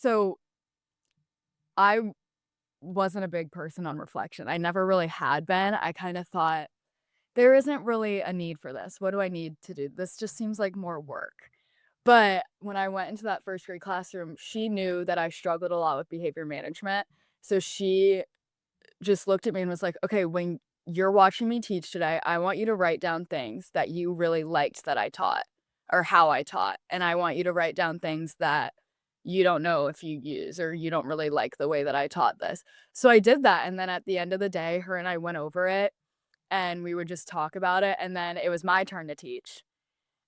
So I wasn't a big person on reflection. I never really had been. I kind of thought there isn't really a need for this. What do I need to do? This just seems like more work. But when I went into that first grade classroom, she knew that I struggled a lot with behavior management. So she just looked at me and was like, "Okay, when you're watching me teach today, I want you to write down things that you really liked that I taught or how I taught. And I want you to write down things that you don't know if you use or you don't really like the way that I taught this." So I did that. And then at the end of the day, her and I went over it and we would just talk about it. And then it was my turn to teach.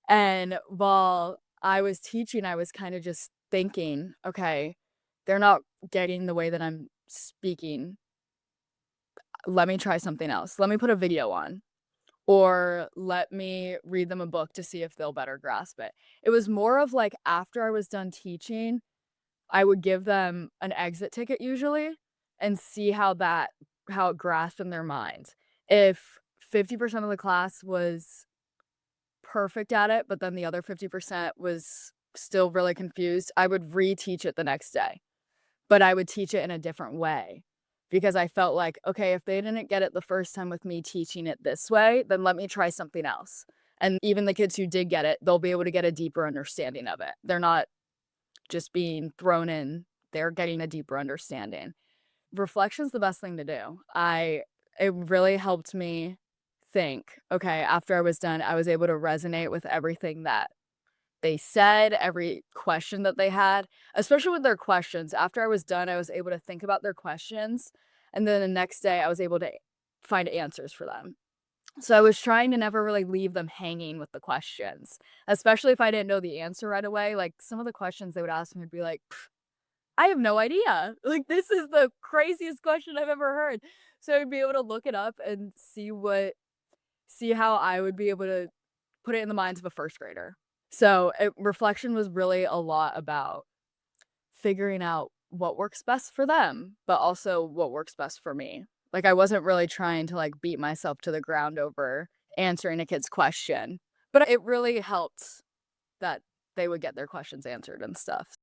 And while I was teaching, I was kind of just thinking, okay, they're not getting the way that I'm speaking. Let me try something else. Let me put a video on, or let me read them a book to see if they'll better grasp it. It was more of like after I was done teaching, I would give them an exit ticket usually and see how it grasped in their minds. If 50% of the class was perfect at it, but then the other 50% was still really confused, I would reteach it the next day, but I would teach it in a different way because I felt like, okay, if they didn't get it the first time with me teaching it this way, then let me try something else. And even the kids who did get it, they'll be able to get a deeper understanding of it. They're not just being thrown in, they're getting a deeper understanding. Reflection's the best thing to do. It really helped me think, okay, after I was done, I was able to resonate with everything that they said, every question that they had, especially with their questions. After I was done, I was able to think about their questions, and then the next day, I was able to find answers for them. So I was trying to never really leave them hanging with the questions, especially if I didn't know the answer right away. Like, some of the questions they would ask me would be like, "Pff, I have no idea." Like, this is the craziest question I've ever heard. So I'd be able to look it up and see how I would be able to put it in the minds of a first grader. So, reflection was really a lot about figuring out what works best for them, but also what works best for me. Like, I wasn't really trying to, like, beat myself to the ground over answering a kid's question, but it really helped that they would get their questions answered and stuff.